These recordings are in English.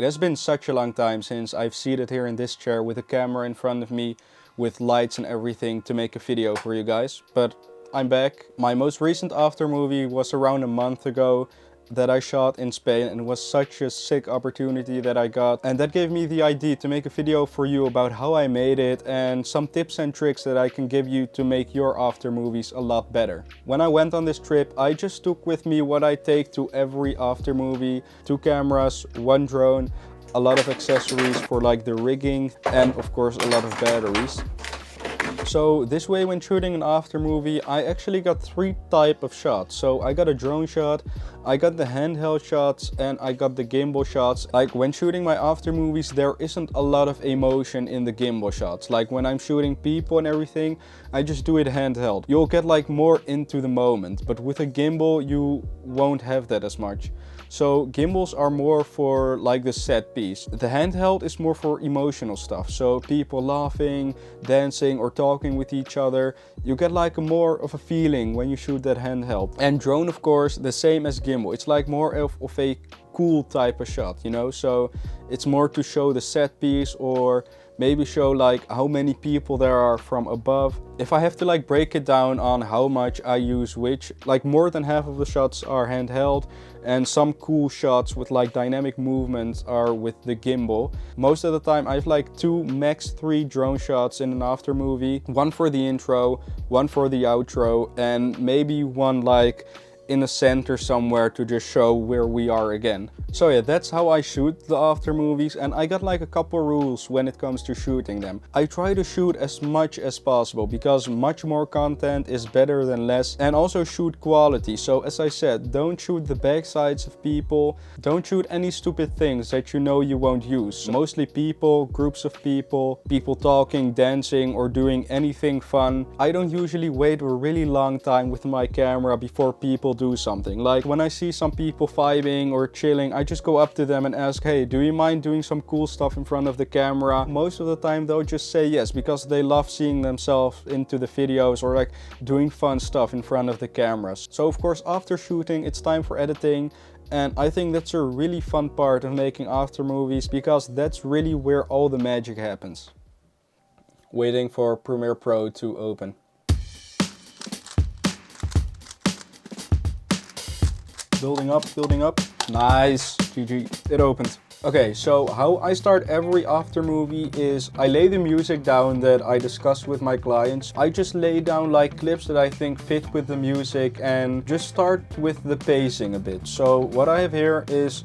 It has been such a long time since I've seated here in this chair with a camera in front of me, with lights and everything to make a video for you guys. But I'm back. My most recent after movie was around a month ago that I shot in Spain, and it was such a sick opportunity that I got, and that gave me the idea to make a video for you about how I made it and some tips and tricks that I can give you to make your after movies a lot better. When I went on this trip, I just took with me what I take to every after movie: 2 cameras, 1 drone, a lot of accessories for like the rigging, and of course a lot of batteries. So this way, when shooting an after movie, I actually got 3 types of shots. So I got a drone shot, I got the handheld shots, and I got the gimbal shots. Like when shooting my after movies, there isn't a lot of emotion in the gimbal shots. Like when I'm shooting people and everything, I just do it handheld. You'll get like more into the moment, but with a gimbal you won't have that as much. So gimbals are more for like the set piece. The handheld is more for emotional stuff. So people laughing, dancing or talking with each other. You get like more of a feeling when you shoot that handheld. And drone, of course, the same as gimbal. It's like more of a cool type of shot, you know? So it's more to show the set piece, or maybe show like how many people there are from above. If I have to like break it down on how much I use which, like more than half of the shots are handheld, and some cool shots with like dynamic movements are with the gimbal. Most of the time I have like 2, max 3 drone shots in an after movie. 1 for the intro, 1 for the outro, and maybe 1 like in the center somewhere to just show where we are again. So yeah, that's how I shoot the after movies, and I got like a couple rules when it comes to shooting them. I try to shoot as much as possible because much more content is better than less, and also shoot quality. So as I said, don't shoot the backsides of people, don't shoot any stupid things that you know you won't use. Mostly people, groups of people, people talking, dancing or doing anything fun. I don't usually wait a really long time with my camera before people do something. Like when I see some people vibing or chilling, I just go up to them and ask, hey, do you mind doing some cool stuff in front of the camera? Most of the time they'll just say yes, because they love seeing themselves into the videos or like doing fun stuff in front of the cameras. So of course after shooting it's time for editing, and I think that's a really fun part of making after movies, because that's really where all the magic happens. Waiting for Premiere Pro to open. Building up. Nice, GG, it opened. Okay, so how I start every after movie is I lay the music down that I discussed with my clients. I just lay down like clips that I think fit with the music and just start with the pacing a bit. So what I have here is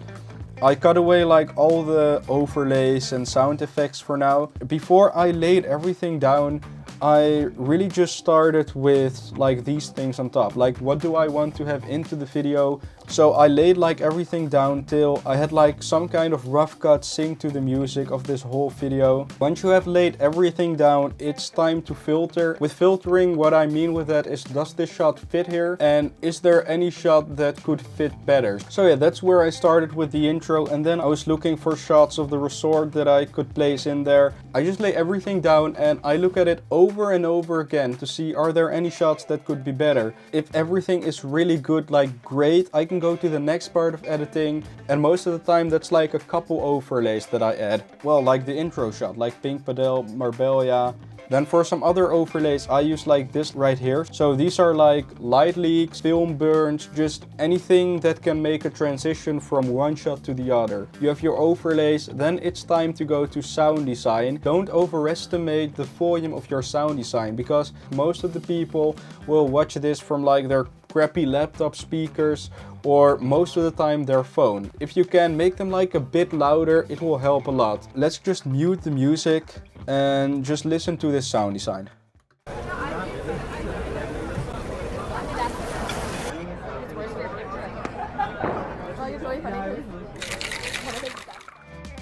I cut away like all the overlays and sound effects for now. Before I laid everything down, I really just started with like these things on top. Like, what do I want to have into the video? So I laid like everything down till I had like some kind of rough cut sync to the music of this whole video. Once you have laid everything down, it's time to filter. With filtering, what I mean with that is, does this shot fit here? And is there any shot that could fit better? So yeah, that's where I started with the intro, and then I was looking for shots of the resort that I could place in there. I just lay everything down and I look at it over and over again to see, are there any shots that could be better? If everything is really good, like great, I can go to the next part of editing, and most of the time that's like a couple overlays that I add. Well, like the intro shot, like Pink Padel, Marbella. Then for some other overlays I use like this right here. So these are like light leaks, film burns, just anything that can make a transition from one shot to the other. You have your overlays, then it's time to go to sound design. Don't overestimate the volume of your sound design, because most of the people will watch this from like their crappy laptop speakers, or most of the time their phone. If you can make them like a bit louder, it will help a lot. Let's just mute the music and just listen to this sound design.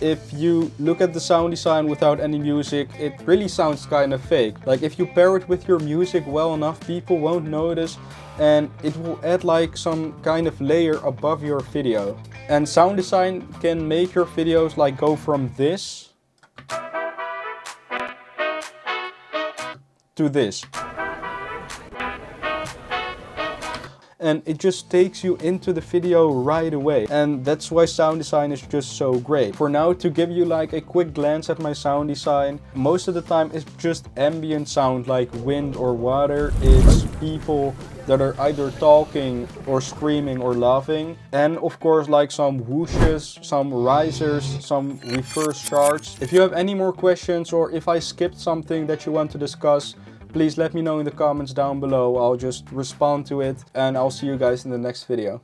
If you look at the sound design without any music, it really sounds kind of fake. Like if you pair it with your music well enough, people won't notice, and it will add like some kind of layer above your video. And sound design can make your videos like go from this to this. and it just takes you into the video right away. And that's why sound design is just so great. For now, to give you like a quick glance at my sound design, most of the time it's just ambient sound like wind or water. It's people that are either talking or screaming or laughing, and of course like some whooshes, some risers, some reverse shards. If you have any more questions or if I skipped something that you want to discuss, please let me know in the comments down below. I'll just respond to it, and I'll see you guys in the next video.